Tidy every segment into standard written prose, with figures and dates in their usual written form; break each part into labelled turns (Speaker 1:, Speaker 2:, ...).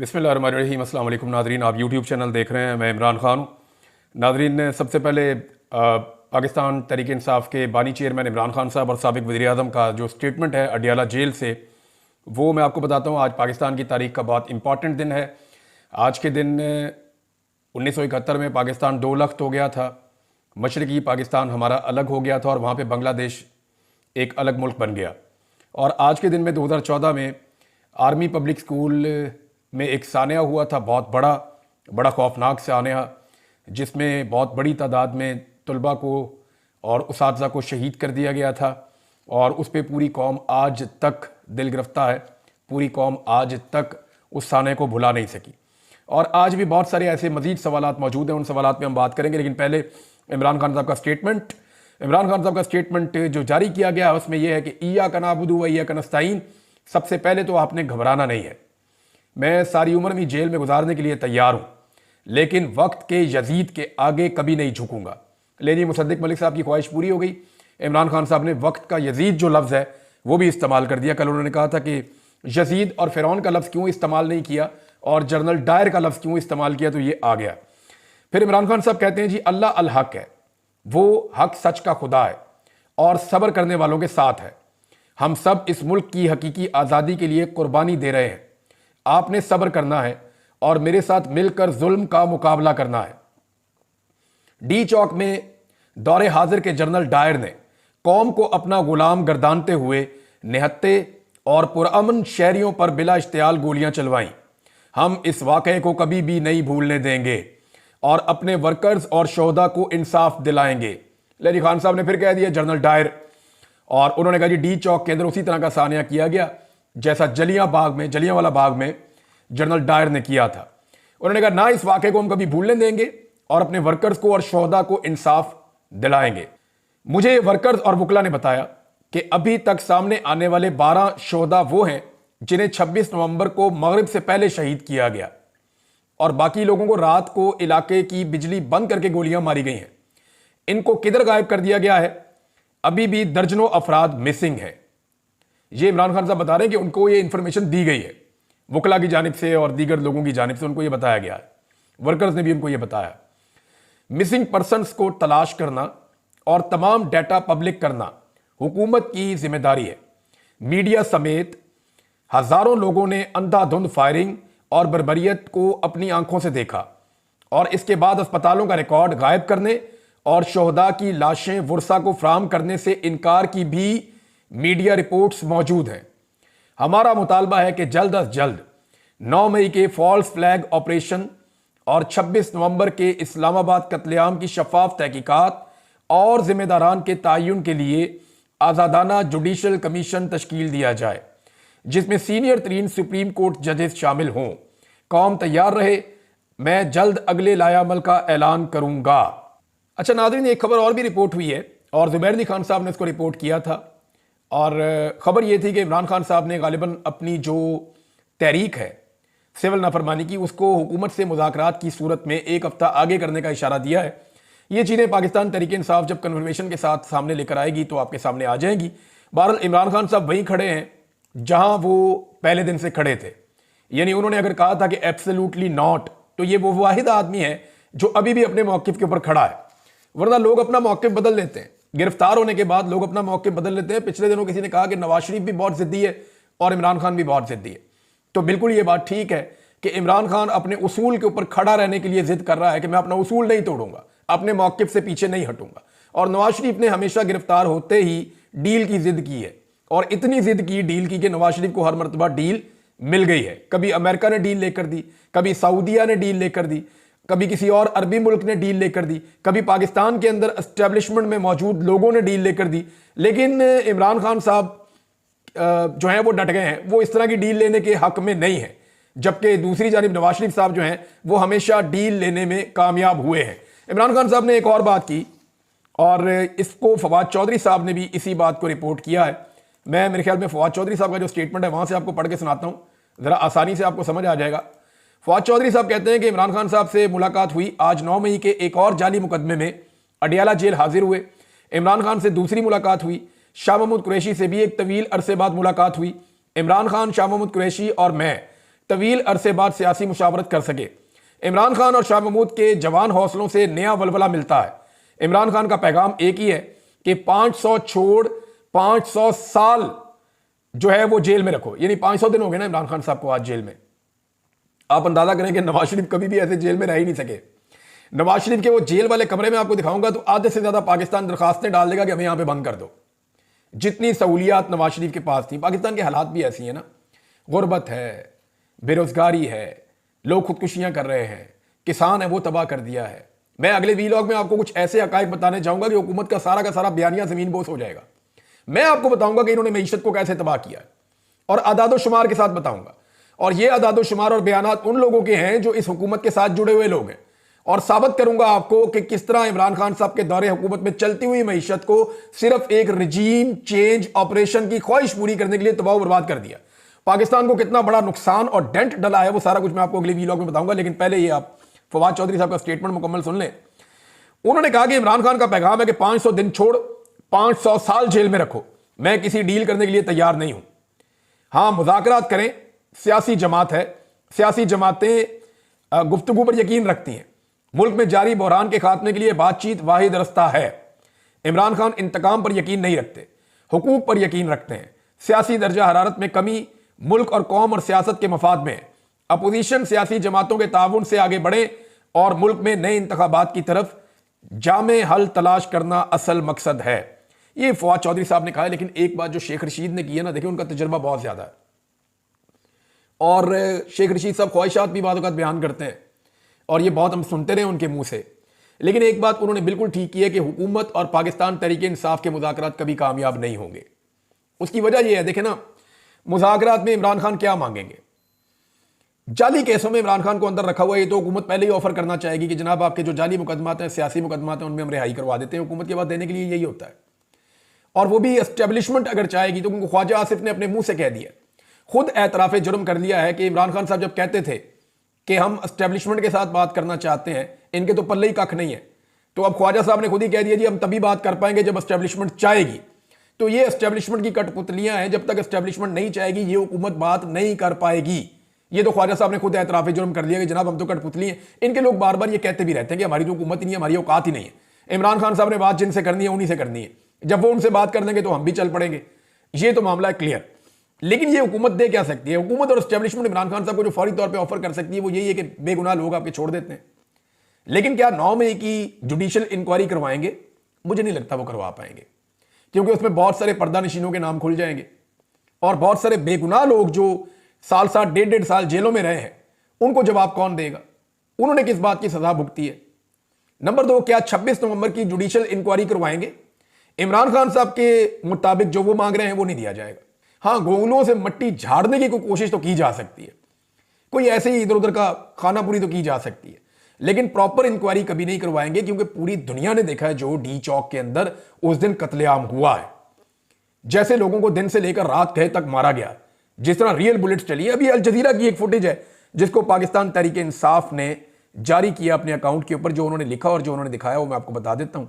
Speaker 1: बिस्मिल्लाहिर्रहमानिर्रहीम। अस्सलाम वालेकुम नाज़रीन, आप यूट्यूब चैनल देख रहे हैं। मैं इमरान ख़ान हूँ। नाज़रीन, सबसे पहले पाकिस्तान तहरीक इंसाफ के बानी चेयरमैन इमरान खान साहब और साबिक़ वज़ीर आज़म का जो स्टेटमेंट है अडियाला जेल से, वो मैं आपको बताता हूँ। आज पाकिस्तान की तारीख़ का बहुत इंपॉर्टेंट दिन है। आज के दिन 1971 में पाकिस्तान 2 लख्त हो गया था। मशरक़ी पाकिस्तान हमारा अलग हो गया था और वहाँ पर बांग्लादेश एक अलग मुल्क बन गया। और आज के दिन में 2014 में आर्मी पब्लिक स्कूल में एक सानिया हुआ था, बहुत बड़ा खौफनाक सानिया, जिसमें बहुत बड़ी तादाद में तलबा को और उसातिज़ा को शहीद कर दिया गया था। और उस पर पूरी कौम आज तक दिल गिरफ्तार है। पूरी कौम आज तक उस सानिया को भुला नहीं सकी। और आज भी बहुत सारे ऐसे मज़ीद सवालात मौजूद हैं, उन सवालात में हम बात करेंगे। लेकिन पहले इमरान खान साहब का स्टेटमेंट जो जारी किया गया, उसमें यह है कि इय्याका नअबुदु व इय्याका नस्तईन। सबसे पहले तो आपने घबराना नहीं है। मैं सारी उम्र भी जेल में गुजारने के लिए तैयार हूँ, लेकिन वक्त के यजीद के आगे कभी नहीं झुकूंगा। लेकिन मुसद्दिक मलिक साहब की ख्वाहिश पूरी हो गई। इमरान खान साहब ने वक्त का यजीद जो लफ्ज़ है वो भी इस्तेमाल कर दिया। कल उन्होंने कहा था कि यजीद और फ़िरौन का लफ्ज़ क्यों इस्तेमाल नहीं किया और जनरल डायर का लफ्ज़ क्यों इस्तेमाल किया, तो ये आ गया। फिर इमरान खान साहब कहते हैं जी अल्लाह अल हक है, वो हक सच का खुदा है और सब्र करने वालों के साथ है। हम सब इस मुल्क की हकीकी आज़ादी के लिए कुर्बानी दे रहे हैं। आपने सब्र करना है और मेरे साथ मिलकर जुल्म का मुकाबला करना है। डी चौक में दौरे हाजिर के जनरल डायर ने कौम को अपना गुलाम गर्दानते हुए निहत्ते और पुरअमन शहरियों पर बिला इश्तियाल गोलियां चलवाईं। हम इस वाक़े को कभी भी नहीं भूलने देंगे और अपने वर्कर्स और शोहदा को इंसाफ दिलाएंगे। लेकिन खान साहब ने फिर कह दिया जनरल डायर, और उन्होंने कहा जी डी चौक के अंदर उसी तरह का सानिया किया गया जैसा जलियांवाला बाग में जनरल डायर ने किया था। उन्होंने कहा ना इस वाक़े को हम कभी भूलने देंगे और अपने वर्कर्स को और शोहदा को इंसाफ दिलाएंगे। मुझे वर्कर्स और वकला ने बताया कि अभी तक सामने आने वाले 12 शोहदा वो हैं जिन्हें 26 नवंबर को मगरिब से पहले शहीद किया गया और बाकी लोगों को रात को इलाके की बिजली बंद करके गोलियां मारी गई हैं। इनको किधर गायब कर दिया गया है? अभी भी दर्जनों अफराद मिसिंग हैं। ये इमरान खान साहब बता रहे हैं कि उनको ये इंफॉर्मेशन दी गई है, वकला की जानिब से और दीगर लोगों की जानिब से उनको ये बताया गया है। वर्कर्स ने भी उनको ये बताया। मिसिंग पर्सनस को तलाश करना और तमाम डाटा पब्लिक करना हुकूमत की जिम्मेदारी है। मीडिया समेत हजारों लोगों ने अंधाधुंध फायरिंग और बर्बरियत को अपनी आंखों से देखा और इसके बाद अस्पतालों का रिकॉर्ड गायब करने और शोहदा की लाशें वुरसा को फराहम करने से इनकार की भी मीडिया रिपोर्ट्स मौजूद हैं। हमारा मुतालबा है कि जल्द अज जल्द 9 मई के फॉल्स फ्लैग ऑपरेशन और 26 नवंबर के इस्लामाबाद कत्लेआम की शफाफ तहकीकात और जिम्मेदारान के तयन के लिए आज़ादाना जुडिशल कमीशन तश्कील दिया जाए, जिसमें सीनियर तरीन सुप्रीम कोर्ट जजेस शामिल हों। कौम तैयार रहे, मैं जल्द अगले लायामल का ऐलान करूंगा। अच्छा नाज़रीन, एक खबर और भी रिपोर्ट हुई है और ज़ुबैर खान साहब ने इसको रिपोर्ट किया था। और ख़बर यह थी कि इमरान खान साहब ने गालिबन अपनी जो तहरीक है सिविल नाफरमानी की, उसको हुकूमत से मुज़ाकरात की सूरत में एक हफ्ता आगे करने का इशारा दिया है। ये चीज़ें पाकिस्तान तहरीक इंसाफ जब कन्फर्मेशन के साथ सामने लेकर आएगी तो आपके सामने आ जाएंगी। बहरहाल इमरान खान साहब वहीं खड़े हैं जहां वो पहले दिन से खड़े थे। यानी उन्होंने अगर कहा था कि एब्सोल्युटली नॉट, तो ये वो वाहिद आदमी है जो अभी भी अपने मौक़िफ़ के ऊपर खड़ा है। वरना लोग अपना मौक़िफ़ बदल लेते हैं, गिरफ्तार होने के बाद लोग अपना मौक़िफ़ बदल लेते हैं। पिछले दिनों किसी ने कहा कि नवाज शरीफ भी बहुत ज़िद्दी है और इमरान खान भी बहुत ज़िद्दी है। तो बिल्कुल ये बात ठीक है कि इमरान खान अपने उसूल के ऊपर खड़ा रहने के लिए जिद कर रहा है कि मैं अपना उसूल नहीं तोड़ूंगा, अपने मौक़िफ़ से पीछे नहीं हटूंगा। और नवाज शरीफ ने हमेशा गिरफ्तार होते ही डील की जिद की है और इतनी जिद की डील की कि नवाज शरीफ को हर मरतबा डील मिल गई है। कभी अमेरिका ने डील लेकर दी, कभी सऊदिया ने डील लेकर दी, कभी किसी और अरबी मुल्क ने डील लेकर दी, कभी पाकिस्तान के अंदर एस्टेब्लिशमेंट में मौजूद लोगों ने डील लेकर दी। लेकिन इमरान खान साहब जो हैं वो डट गए हैं, वो इस तरह की डील लेने के हक में नहीं है। जबकि दूसरी जानिब नवाज शरीफ साहब जो हैं वो हमेशा डील लेने में कामयाब हुए हैं। इमरान खान साहब ने एक और बात की और इसको फवाद चौधरी साहब ने भी इसी बात को रिपोर्ट किया है। मैं मेरे ख्याल में फवाद चौधरी साहब का जो स्टेटमेंट है वहां से आपको पढ़ के सुनाता हूं, जरा आसानी से आपको समझ आ जाएगा। फवाद चौधरी साहब कहते हैं कि इमरान खान साहब से मुलाकात हुई। आज 9 मई के एक और जाली मुकदमे में अडियाला जेल हाजिर हुए। इमरान खान से दूसरी मुलाकात हुई। शाह महमूद कुरैशी से भी एक तवील अरसे बाद मुलाकात हुई। इमरान खान, शाह महमूद कुरैशी और मैं तवील अरसे बाद सियासी मुशावरत कर सके। इमरान खान और शाह महमूद के जवान हौसलों से नया वलवला मिलता है। इमरान खान का पैगाम एक ही है कि 500 छोड़ 500 साल जो है वो जेल में रखो, यानी 500 दिन हो गए ना इमरान खान साहब को आज जेल में। आप अंदाजा करें कि नवाज शरीफ कभी भी ऐसे जेल में रह ही नहीं सके। नवाज शरीफ के वो जेल वाले कमरे में आपको दिखाऊंगा तो आधे से ज्यादा पाकिस्तान दरखास्तें डाल देगा कि हमें यहां पे बंद कर दो। जितनी सहूलियात नवाज शरीफ के पास थी। पाकिस्तान के हालात भी ऐसी है ना, गुर्बत है, बेरोजगारी है, लोग खुदकुशियां कर रहे हैं, किसान है वो तबाह कर दिया है। मैं अगले वीलॉग में आपको कुछ ऐसे हकायक बताने जाऊंगा कि हुकूमत का सारा बयानिया जमीन बोस हो जाएगा। मैं आपको बताऊंगा कि इन्होंने मईशत को कैसे तबाह किया है और अदादो शुमार के साथ बताऊंगा। और ये अदादो शुमार और बयानात उन लोगों के हैं जो इस हुकूमत के साथ जुड़े हुए लोग हैं। और साबित करूंगा आपको कि किस तरह इमरान खान साहब के दौरे हुकूमत में चलती हुई मईशत को सिर्फ एक रजीम चेंज ऑपरेशन की ख्वाहिश पूरी करने के लिए तबाह बर्बाद कर दिया। पाकिस्तान को कितना बड़ा नुकसान और डेंट डला है वो सारा कुछ मैं आपको अगले वीलॉग में बताऊंगा। लेकिन पहले ये आप फवाद चौधरी साहब का स्टेटमेंट मुकम्मल सुन लें। उन्होंने कहा कि इमरान खान का पैगाम है कि 500 दिन छोड़ 500 साल जेल में रखो, मैं किसी डील करने के लिए तैयार नहीं हूं। हां, मुज़ाकरात करें, सियासी जमात है, सियासी जमातें गुफ्तगू पर यकीन रखती हैं। मुल्क में जारी बहरान के खात्मे के लिए बातचीत वाहिद रास्ता है। इमरान खान इंतकाम पर यकीन नहीं रखते, हुकूक पर यकीन रखते हैं। सियासी दर्जा हरारत में कमी मुल्क और कौम और सियासत के मफाद में है। अपोजिशन सियासी जमातों के ताउन से आगे बढ़े और मुल्क में नए इंतखाबात की तरफ जामे हल तलाश करना असल मकसद है। ये फवाद चौधरी साहब ने कहा है। लेकिन एक बात जो शेख रशीद ने की है ना, देखिए उनका तजर्बा बहुत ज्यादा है और शेख रशीद साहब ख्वाहिशात भी बाद वक़्त बयान करते हैं और ये बहुत हम सुनते रहे उनके मुंह से। लेकिन एक बात उन्होंने बिल्कुल ठीक की है कि हुकूमत और पाकिस्तान तहरीक इंसाफ के मुज़ाकरात कभी कामयाब नहीं होंगे। उसकी वजह यह है, देखें ना, मुज़ाकरात में इमरान खान क्या मांगेंगे? जाली केसों में इमरान खान को अंदर रखा हुआ है। ये तो हुकूमत पहले ही ऑफर करना चाहेगी कि जनाब आपके जो जाली मुकदमात हैं, सियासी मुकदमात हैं, उनमें हम रिहाई करवा देते हैं। हुकूमत के बाद देने के लिए यही होता है। और वो भी एस्टेब्लिशमेंट अगर चाहेगी तो, ख्वाजा आसिफ ने अपने मुंह से कह दिया, खुद एतराफ़ जुर्म कर लिया है कि इमरान खान साहब जब कहते थे कि हम एस्टेब्लिशमेंट के साथ बात करना चाहते हैं, इनके तो पल्ले ही कख नहीं है, तो अब ख्वाजा साहब ने खुद ही कह दिया जी हम तभी बात कर पाएंगे जब एस्टेब्लिशमेंट चाहेगी। तो ये एस्टेब्लिशमेंट की कठपुतलियां हैं, जब तक एस्टेब्लिशमेंट नहीं चाहेगी ये हुकूमत बात नहीं कर पाएगी। ये तो ख्वाजा साहब ने खुद एतराफ़ जुर्म कर लिया कि जनाब हम तो कठपुतली हैं। इनके लोग बार बार ये कहते भी रहते हैं कि हमारी तो हुकूमत ही नहीं है, हमारी औकात ही नहीं है। इमरान खान साहब ने बात जिनसे करनी है उन्हीं से करनी है, जब वो उनसे बात कर लेंगे तो हम भी चल पड़ेंगे। ये तो मामला है क्लियर। लेकिन ये हुकूमत दे क्या सकती है? हुकूमत और एस्टेब्लिशमेंट इमरान खान साहब को जो फौरी तौर पे ऑफर कर सकती है वो यही है कि बेगुनाह लोग आपके छोड़ देते हैं। लेकिन क्या 9 मई की जुडिशियल इंक्वायरी करवाएंगे? मुझे नहीं लगता वो करवा पाएंगे, क्योंकि उसमें बहुत सारे पर्दा नशीनों के नाम खुल जाएंगे और बहुत सारे बेगुनाह लोग जो साल 1.5 साल जेलों में रहे हैं उनको जवाब कौन देगा? उन्होंने किस बात की सजा भुगती है? नंबर 2, क्या 26 नवंबर की जुडिशियल इंक्वायरी करवाएंगे? इमरान खान साहब के मुताबिक जो वो मांग रहे हैं वो नहीं दिया जाएगा। हां, गोंगलों से मट्टी झाड़ने की कोई कोशिश तो की जा सकती है, कोई ऐसे ही इधर उधर का खाना पूरी तो की जा सकती है, लेकिन प्रॉपर इंक्वायरी कभी नहीं करवाएंगे। क्योंकि पूरी दुनिया ने देखा है जो डी चौक के अंदर उस दिन कत्लेआम हुआ है, जैसे लोगों को दिन से लेकर रात कहे तक मारा गया, जिस तरह रियल बुलेट्स चली। अभी अल जजीरा की एक फुटेज है जिसको पाकिस्तान तहरीक इंसाफ ने जारी किया अपने अकाउंट के ऊपर, जो उन्होंने लिखा और जो उन्होंने दिखाया वो मैं आपको बता देता हूं।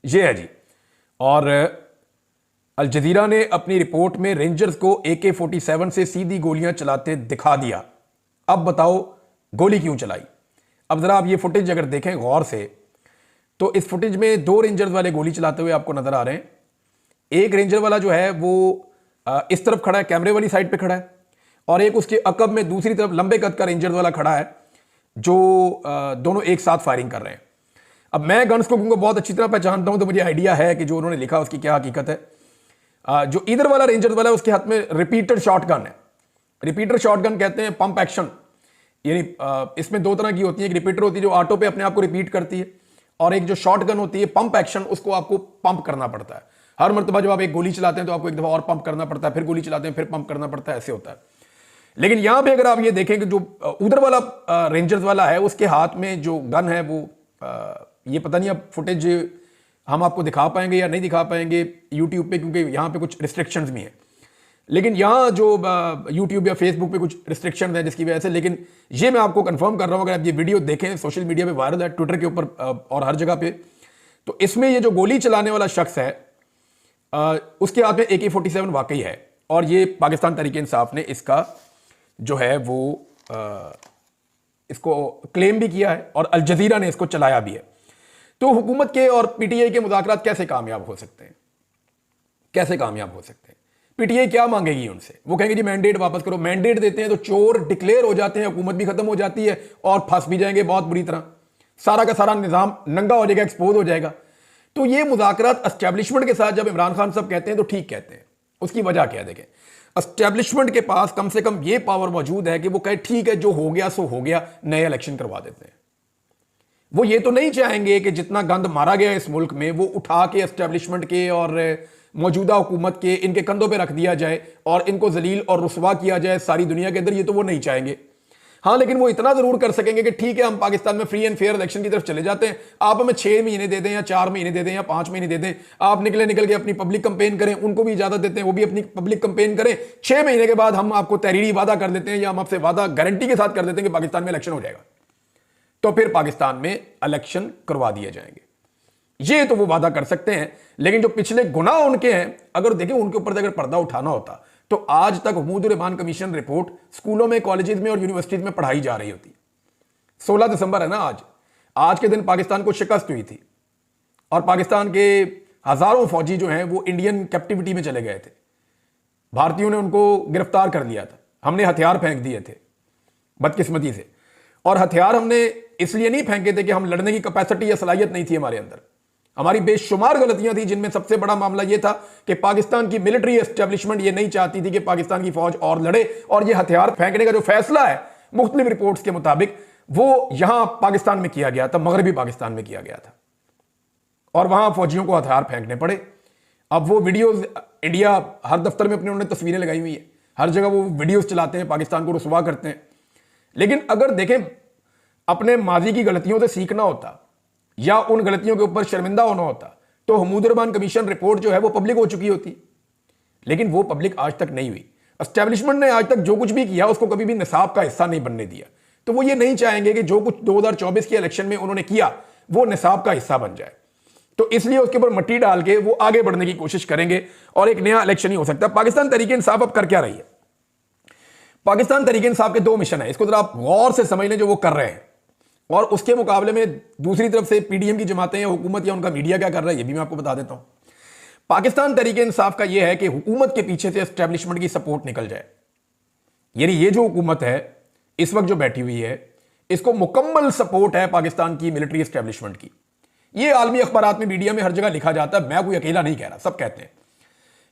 Speaker 1: ये है जी। और अल जजीरा ने अपनी रिपोर्ट में रेंजर्स को AK-47 से सीधी गोलियां चलाते दिखा दिया। अब बताओ गोली क्यों चलाई? अब जरा आप ये फुटेज अगर देखें गौर से तो इस फुटेज में 2 रेंजर्स वाले गोली चलाते हुए आपको नजर आ रहे हैं। एक रेंजर वाला जो है वो इस तरफ खड़ा है, कैमरे वाली साइड पे खड़ा है, और एक उसके अकब में दूसरी तरफ लंबे कद का रेंजर वाला खड़ा है, जो दोनों एक साथ फायरिंग कर रहे हैं। अब मैं गन्स को बहुत अच्छी तरह पहचानता हूं, तो मुझे आइडिया है कि जो उन्होंने लिखा उसकी क्या हकीकत है। जो इधर वाला रेंजर वाला है उसके हाथ में रिपीटर शॉटगन है। रिपीटर शॉटगन कहते हैं पंप एक्शन, यानी इसमें 2 तरह की होती है। एक रिपीटर होती है जो ऑटो पे अपने आप को रिपीट करती है, और एक जो शॉटगन होती है पंप एक्शन, उसको आपको पंप करना पड़ता है। हर मरतबा जब आप एक गोली चलाते हैं तो आपको एक दफा और पंप करना पड़ता है, फिर गोली चलाते हैं फिर पंप करना पड़ता है, ऐसे होता है। लेकिन यहां पे अगर आप ये देखें कि जो उधर वाला रेंजर्स वाला है उसके हाथ में जो गन है वो ये पता नहीं अब फुटेज हम आपको दिखा पाएंगे या नहीं दिखा पाएंगे यूट्यूब पे, क्योंकि यहाँ पे कुछ रिस्ट्रिक्शंस भी हैं। लेकिन यहाँ जो यूट्यूब या फेसबुक पे कुछ रिस्ट्रिक्शंस हैं जिसकी वजह से, लेकिन ये मैं आपको कंफर्म कर रहा हूँ, अगर आप ये वीडियो देखें सोशल मीडिया पे वायरल है, ट्विटर के ऊपर और हर जगह पे, तो इसमें ये जो गोली चलाने वाला शख्स है उसके हाथ में AK-47 वाकई है, और ये पाकिस्तान तहरीक इंसाफ ने इसका जो है वो इसको क्लेम भी किया है और अल जजीरा ने इसको चलाया भी है। तो हुकूमत के और पीटीआई के मुज़ाकरात कैसे कामयाब हो सकते हैं, कैसे कामयाब हो सकते हैं? पीटीआई क्या मांगेगी उनसे? वो कहेंगे जी मैंडेट वापस करो। मैंडेट देते हैं तो चोर डिक्लेयर हो जाते हैं, हुकूमत भी खत्म हो जाती है और फंस भी जाएंगे बहुत बुरी तरह, सारा का सारा निजाम नंगा हो जाएगा, एक्सपोज हो जाएगा। तो ये मुज़ाकरात एस्टेब्लिशमेंट के साथ जब इमरान खान साहब कहते हैं तो ठीक कहते हैं। उसकी वजह क्या है? देखें, एस्टेब्लिशमेंट के पास कम से कम ये पावर मौजूद है कि वो कहे ठीक है जो हो गया सो हो गया, नए इलेक्शन करवा देते हैं। वो ये तो नहीं चाहेंगे कि जितना गंद मारा गया इस मुल्क में वो उठा के एस्टेब्लिशमेंट के और मौजूदा हुकूमत के इनके कंधों पे रख दिया जाए और इनको जलील और रुसवा किया जाए सारी दुनिया के अंदर। ये तो वो नहीं चाहेंगे। हाँ, लेकिन वो इतना जरूर कर सकेंगे कि ठीक है हम पाकिस्तान में फ्री एंड फेयर इलेक्शन की तरफ चले जाते हैं, आप हमें 6 महीने दे दें या 4 महीने दे दें या 5 महीने दे दें, आप निकल के अपनी पब्लिक कंपेन करें। उनको भी इजाजत देते हैं, वो भी अपनी पब्लिक कंपेन करें। 6 महीने के बाद हम आपको तहरीरी वादा कर देते हैं या हम आपसे वादा गारंटी के साथ कर देते हैं कि पाकिस्तान में इलेक्शन हो जाएगा, तो फिर पाकिस्तान में इलेक्शन करवा दिए जाएंगे। ये तो वो वादा कर सकते हैं, लेकिन जो पिछले गुनाह उनके हैं, अगर देखें उनके ऊपर अगर पर्दा उठाना होता तो आज तक हुकूमत-उर-रहमान कमीशन रिपोर्ट स्कूलों में, कॉलेजेस में और यूनिवर्सिटीज में पढ़ाई जा रही होती। 16 दिसंबर है ना आज के दिन पाकिस्तान को शिकस्त हुई थी और पाकिस्तान के हजारों फौजी जो हैं वो इंडियन कैप्टिविटी में चले गए थे। भारतीयों ने उनको गिरफ्तार कर लिया था, हमने हथियार फेंक दिए थे बदकिस्मती से। और हथियार हमने इसलिए नहीं फेंके थे कि हम लड़ने की कैपेसिटी या सलाहियत नहीं थी हमारे अंदर, हमारी बेशुमार गलतियां थी, जिनमें सबसे बड़ा मामला यह था कि पाकिस्तान की मिलिट्री एस्टेब्लिशमेंट ये नहीं चाहती थी कि पाकिस्तान की फौज और लड़े। और ये हथियार फेंकने का जो फैसला है मुख्तलिफ रिपोर्ट्स के मुताबिक वो यहां पाकिस्तान में किया गया था, मगरबी पाकिस्तान में किया गया था और वहां फौजियों को हथियार फेंकने पड़े। अब वो वीडियोज इंडिया हर दफ्तर में अपने उन्होंने तस्वीरें लगाई हुई है, हर जगह वो वीडियोज चलाते हैं, पाकिस्तान को रुसवा करते हैं। लेकिन अगर देखें अपने माजी की गलतियों से सीखना होता या उन गलतियों के ऊपर शर्मिंदा होना होता तो हुकूमत-उर-रहमान कमीशन रिपोर्ट जो है वो पब्लिक हो चुकी होती, लेकिन वो पब्लिक आज तक नहीं हुई। एस्टेब्लिशमेंट ने आज तक जो कुछ भी किया उसको कभी भी निसाब का हिस्सा नहीं बनने दिया, तो वो ये नहीं चाहेंगे कि जो कुछ 2024 के इलेक्शन में उन्होंने किया वो निसाब का हिस्सा बन जाए। तो इसलिए उसके ऊपर मट्टी डाल के वो आगे बढ़ने की कोशिश करेंगे और एक नया इलेक्शन ही हो सकता है। पाकिस्तान तहरीक इंसाफ अब कर क्या रही है? पाकिस्तान तहरीक इंसाफ के 2 मिशन है, इसको जरा आप गौर से समझ लें जो वो कर रहे हैं, और उसके मुकाबले में दूसरी तरफ से पीडीएम की जमातें या हुकूमत या उनका मीडिया क्या कर रहा है ये भी मैं आपको बता देता हूं। पाकिस्तान तहरीक इंसाफ का यह है कि हुकूमत के पीछे से एस्टेब्लिशमेंट की सपोर्ट निकल जाए। यानी ये जो हुकूमत है इस वक्त जो बैठी हुई है, इसको मुकम्मल सपोर्ट है पाकिस्तान की मिलिट्री एस्टेब्लिशमेंट की। ये आलमी अखबारात में, मीडिया में हर जगह लिखा जाता है, मैं कोई अकेला नहीं कह रहा, सब कहते हैं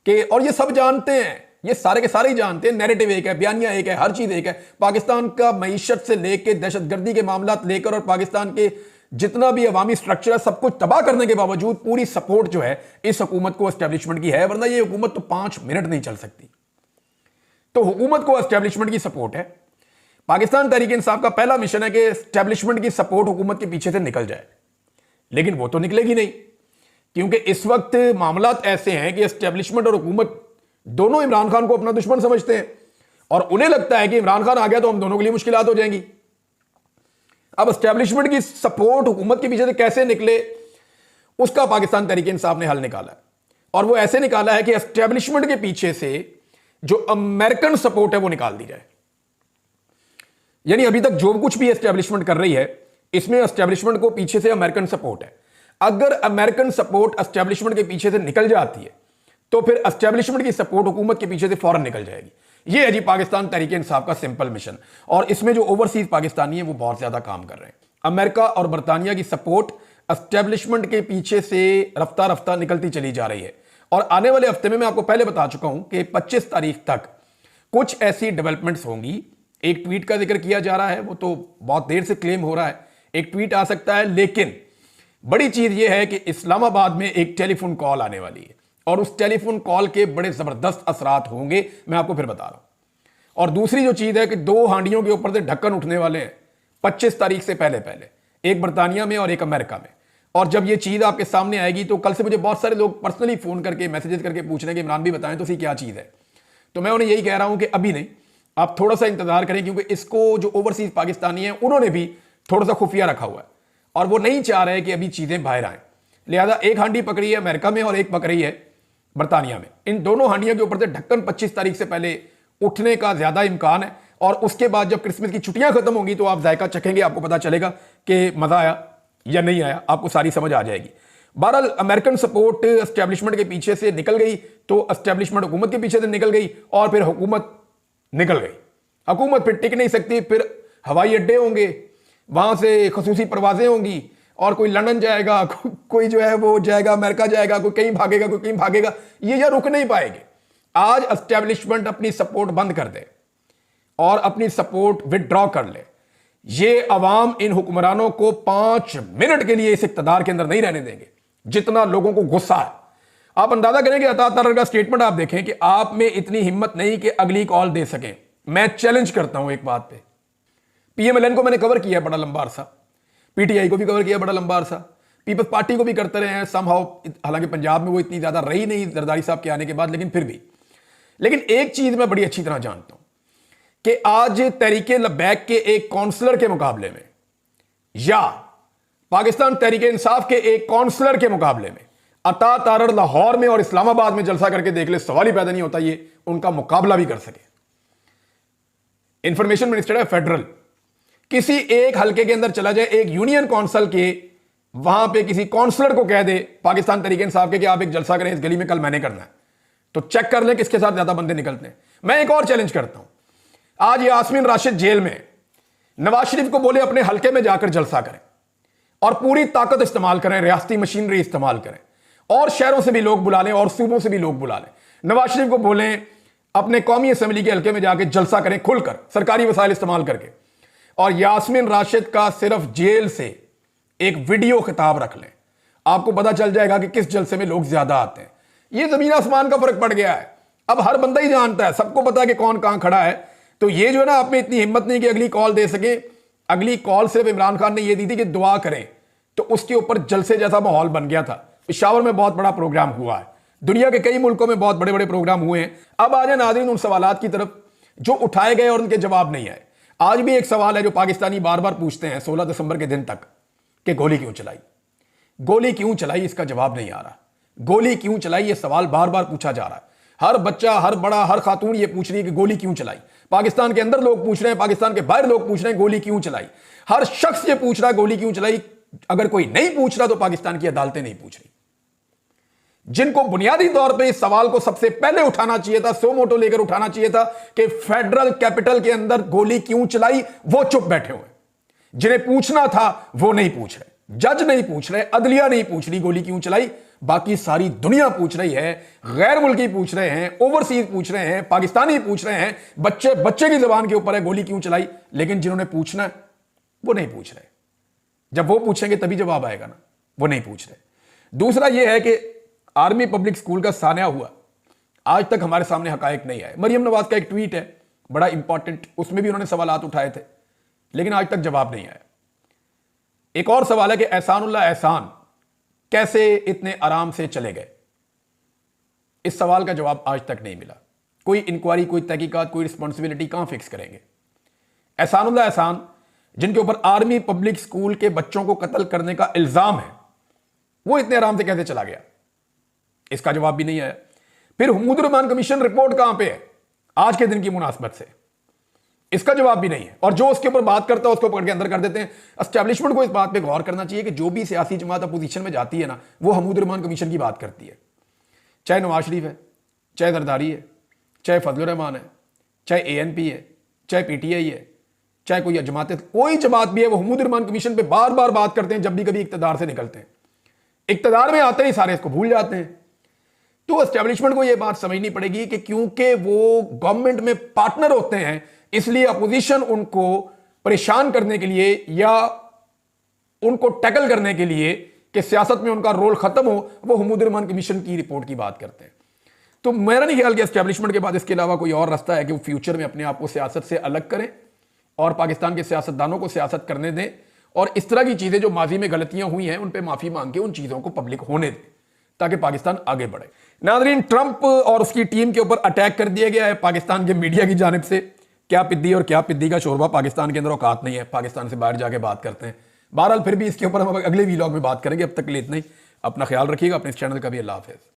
Speaker 1: कि, और ये सब जानते हैं, ये सारे के सारे ही जानते हैं, नैरेटिव एक है, बयानिया एक है, हर चीज एक है। पाकिस्तान का मईशत से लेकर दहशतगर्दी के मामला लेकर और पाकिस्तान के जितना भी अवामी स्ट्रक्चर है सब कुछ तबाह करने के बावजूद पूरी सपोर्ट जो है इस हुकूमत को एस्टेब्लिशमेंट की है, वरना ये हुकूमत तो 5 मिनट नहीं चल सकती। तो हुकूमत को एस्टेब्लिशमेंट की सपोर्ट है। पाकिस्तान तहरीक इंसाफ का पहला मिशन है कि एस्टेब्लिशमेंट की सपोर्ट हुकूमत के पीछे से निकल जाए, लेकिन वो तो निकलेगी नहीं, क्योंकि इस वक्त मामला ऐसे हैं कि एस्टेब्लिशमेंट और हुकूमत दोनों इमरान खान को अपना दुश्मन समझते हैं और उन्हें लगता है कि इमरान खान आ गया तो हम दोनों के लिए मुश्किलात हो जाएंगी। अब एस्टेब्लिशमेंट की सपोर्ट हुकूमत के पीछे से कैसे निकले उसका पाकिस्तान तहरीक इंसाफ ने हल निकाला है, और वो ऐसे निकाला है कि एस्टेब्लिशमेंट के पीछे से जो अमेरिकन सपोर्ट है वो निकाल दी जाए। यानी अभी तक जो कुछ भी एस्टेब्लिशमेंट कर रही है इसमें एस्टेब्लिशमेंट को पीछे से अमेरिकन सपोर्ट है। अगर अमेरिकन सपोर्ट एस्टेब्लिशमेंट के पीछे से निकल जाती है तो फिर एस्टेब्लिशमेंट की सपोर्ट हुकूमत के पीछे से फौरन निकल जाएगी। यह है जी पाकिस्तान तहरीक इंसाफ का सिंपल मिशन, और इसमें जो ओवरसीज पाकिस्तानी है वो बहुत ज्यादा काम कर रहे हैं। अमेरिका और बरतानिया की सपोर्ट एस्टेब्लिशमेंट के पीछे से रफ्ता रफ्ता निकलती चली जा रही है, और आने वाले हफ्ते में मैं आपको पहले बता चुका हूं कि 25 तारीख तक कुछ ऐसी डेवलपमेंट्स होंगी। एक ट्वीट का जिक्र किया जा रहा है, वो तो बहुत देर से क्लेम हो रहा है, एक ट्वीट आ सकता है, लेकिन बड़ी चीज यह है कि इस्लामाबाद में एक टेलीफोन कॉल आने वाली है और उस टेलीफोन कॉल के बड़े जबरदस्त असरात होंगे, मैं आपको फिर बता रहा हूं। और दूसरी जो चीज है कि 2 हांडियों के ऊपर से ढक्कन उठने वाले हैं 25 तारीख से पहले पहले, एक बरतानिया में और एक अमेरिका में। और जब ये चीज आपके सामने आएगी तो कल से मुझे बहुत सारे लोग पर्सनली फोन करके मैसेजेस करके पूछ रहे हैं कि इमरान भी बताएं तो सी क्या चीज है। तो मैं उन्हें यही कह रहा हूं कि अभी नहीं, आप थोड़ा सा इंतजार करें, क्योंकि इसको जो ओवरसीज पाकिस्तानी है उन्होंने भी थोड़ा सा खुफिया रखा हुआ है और वो नहीं चाह रहे कि अभी चीजें बाहर आए। लिहाजा एक हांडी पकड़ी है अमेरिका में और एक पकड़ी है बरतानिया में। इन दोनों हांडियों के ऊपर से ढक्कन 25 तारीख से पहले उठने का ज्यादा इम्कान है। और उसके बाद जब क्रिसमस की छुट्टियां खत्म होंगी तो आप जायका चखेंगे, आपको पता चलेगा कि मजा आया या नहीं आया, आपको सारी समझ आ जाएगी। बहरहाल अमेरिकन सपोर्ट एस्टेब्लिशमेंट के पीछे से निकल गई तो एस्टेब्लिशमेंट हुकूमत के पीछे से निकल गई और फिर हुकूमत निकल गई। हुकूमत फिर टिक नहीं सकती, फिर हवाई अड्डे होंगे, वहां से खसूसी परवाजें होंगी और कोई लंदन जाएगा, कोई जो है वो जाएगा अमेरिका जाएगा, कोई कहीं भागेगा, कोई कहीं भागेगा, ये या रुक नहीं पाएंगे। आज एस्टेब्लिशमेंट अपनी सपोर्ट बंद कर दे और अपनी सपोर्ट विदड्रॉ कर ले, ये अवाम इन हुक्मरानों को 5 मिनट के लिए इस इक्तदार के अंदर नहीं रहने देंगे, जितना लोगों को गुस्सा है। आप अंदाजा करें कि अता तारर का स्टेटमेंट आप देखें कि आप में इतनी हिम्मत नहीं कि अगली कॉल दे सकें। मैं चैलेंज करता हूं एक बात पे, पीएमएलएन को मैंने कवर किया बड़ा लंबा अरसा, पीटीआई को भी कवर किया बड़ा लंबा अरसा, पीपल्स पार्टी को भी करते रहे हैं समहाउ, हालांकि पंजाब में वो इतनी ज्यादा रही नहीं जरदारी साहब के आने के बाद, लेकिन फिर भी। लेकिन एक चीज मैं बड़ी अच्छी तरह जानता हूं कि आज तहरीके लब्बैक के एक काउंसलर के मुकाबले में या पाकिस्तान तहरीके इंसाफ के एक काउंसलर के मुकाबले में अता तारर लाहौर में और इस्लामाबाद में जलसा करके देख ले, सवाल ही पैदा नहीं होता ये उनका मुकाबला भी कर सके। इंफॉर्मेशन मिनिस्टर है फेडरल, किसी एक हलके के अंदर चला जाए, एक यूनियन काउंसिल के वहां पे किसी काउंसलर को कह दे पाकिस्तान तहरीके इंसाफ के कि आप एक जलसा करें इस गली में, कल मैंने करना है, तो चेक कर ले किसके साथ ज्यादा बंदे निकलते हैं। मैं एक और चैलेंज करता हूं, आज यास्मीन राशिद जेल में, नवाज शरीफ को बोले अपने हलके में जाकर जलसा करें और पूरी ताकत इस्तेमाल करें, रियासती मशीनरी इस्तेमाल करें और शहरों से भी लोग बुला लें और सूबों से भी लोग बुला लें। नवाज शरीफ को बोलें अपने कौमी असेंबली के हलके में जाकर जलसा करें खुलकर, सरकारी वसाइल इस्तेमाल करके, और यास्मीन राशिद का सिर्फ जेल से एक वीडियो खिताब रख लें, आपको पता चल जाएगा कि किस जलसे में लोग ज्यादा आते हैं। ये जमीन आसमान का फर्क पड़ गया है, अब हर बंदा ही जानता है, सबको पता है कि कौन कहां खड़ा है। तो ये जो है ना, आप में इतनी हिम्मत नहीं कि अगली कॉल दे सके। अगली कॉल सिर्फ इमरान खान ने ये दी थी कि दुआ करें, तो उसके ऊपर जलसे जैसा माहौल बन गया था। पेशावर में बहुत बड़ा प्रोग्राम हुआ है, दुनिया के कई मुल्कों में बहुत बड़े बड़े प्रोग्राम हुए हैं। अब आ जाए नाज़रीन उन सवालात की तरफ जो उठाए गए और उनके जवाब नहीं आए। आज भी एक सवाल है जो पाकिस्तानी बार बार पूछते हैं 16 दिसंबर के दिन तक, कि गोली क्यों चलाई, गोली क्यों चलाई, इसका जवाब नहीं आ रहा। गोली क्यों चलाई, यह सवाल बार बार पूछा जा रहा है। हर बच्चा, हर बड़ा, हर खातून ये पूछ रही है कि गोली क्यों चलाई। पाकिस्तान के अंदर लोग पूछ रहे हैं, पाकिस्तान के बाहर लोग पूछ रहे हैं गोली क्यों चलाई। हर शख्स ये पूछ रहा है गोली क्यों चलाई। अगर कोई नहीं पूछ रहा तो पाकिस्तान की अदालतें नहीं पूछ रही। जिनको बुनियादी तौर पे इस सवाल को सबसे पहले उठाना चाहिए था, सो मोटो लेकर उठाना चाहिए था कि फेडरल कैपिटल के अंदर गोली क्यों चलाई, वो चुप बैठे हुए। जिन्हें पूछना था वो नहीं पूछ रहे, जज नहीं पूछ रहे, अदलिया नहीं पूछ रही गोली क्यों चलाई, बाकी सारी दुनिया पूछ रही है। गैर मुल्की पूछ रहे हैं, ओवरसीज पूछ रहे हैं, पाकिस्तानी पूछ रहे हैं, बच्चे बच्चे की जबान के ऊपर है गोली क्यों चलाई। लेकिन जिन्होंने पूछना है वो नहीं पूछ रहे। जब वो पूछेंगे तभी जवाब आएगा ना, वो नहीं पूछ रहे। दूसरा यह है कि आर्मी पब्लिक स्कूल का सान्या हुआ, आज तक हमारे सामने हकायक नहीं आए। मरियम नवाज का एक ट्वीट है बड़ा इंपॉर्टेंट, उसमें भी उन्होंने सवालात उठाए थे, लेकिन आज तक जवाब नहीं आया। एक और सवाल है कि एहसानुल्लाह एहसान कैसे इतने आराम से चले गए, इस सवाल का जवाब आज तक नहीं मिला। कोई इंक्वायरी, कोई तहकीकात, कोई रिस्पॉन्सिबिलिटी कहां फिक्स करेंगे। एहसानुल्लाह एहसान जिनके ऊपर आर्मी पब्लिक स्कूल के बच्चों को कत्ल करने का इल्जाम है, वो इतने आराम से कैसे चला गया, इसका जवाब भी नहीं आया। फिर हुमूदुर रहमान कमीशन रिपोर्ट कहां पे है आज के दिन की मुनासबत से, इसका जवाब भी नहीं है। और जो उसके ऊपर बात करता है उसको पकड़ के अंदर कर देते हैं। एस्टैब्लिशमेंट को इस बात पे गौर करना चाहिए कि जो भी सियासी जमात अपोजिशन में जाती है ना, वो हुमूदुर रहमान कमीशन की बात करती है। चाहे नवाज शरीफ है, चाहे जरदारी है, चाहे फजलुर रहमान है, चाहे ANP है, चाहे PTI है, चाहे कोई जमात, कोई जमात भी है, वो हुमूदुर रहमान कमीशन पे बार बार बात करते हैं जब भी कभी इक्तदार से निकलते हैं। इक्तदार में आते ही सारे इसको भूल जाते हैं। तो एस्टैब्लिशमेंट को यह बात समझनी पड़ेगी कि क्योंकि वो गवर्नमेंट में पार्टनर होते हैं, इसलिए अपोजिशन उनको परेशान करने के लिए या उनको टैकल करने के लिए कि सियासत में उनका रोल खत्म हो, वो हुमूदुर रहमान कमीशन की रिपोर्ट की बात करते हैं। तो मेरा नहीं ख्याल कि एस्टैब्लिशमेंट के बाद इसके अलावा कोई और रास्ता है कि वो फ्यूचर में अपने आप को सियासत से अलग करें और पाकिस्तान के सियासतदानों को सियासत करने दें और इस तरह की चीजें जो माजी में गलतियां हुई हैं उन पर माफी मांग के उन चीजों को पब्लिक होने दें ताकि पाकिस्तान आगे बढ़े। नाज़रीन, ट्रंप और उसकी टीम के ऊपर अटैक कर दिया गया है पाकिस्तान के मीडिया की जानिब से। क्या पिद्दी और क्या पिद्दी का शोरबा, पाकिस्तान के अंदर औकात नहीं है, पाकिस्तान से बाहर जाके बात करते हैं। बहरहाल फिर भी इसके ऊपर हम अगले वीलॉग में बात करेंगे। अब तक के लिए इतना ही। अपना ख्याल रखिएगा, अपने इस चैनल का भी। अल्लाह हाफ़िज़।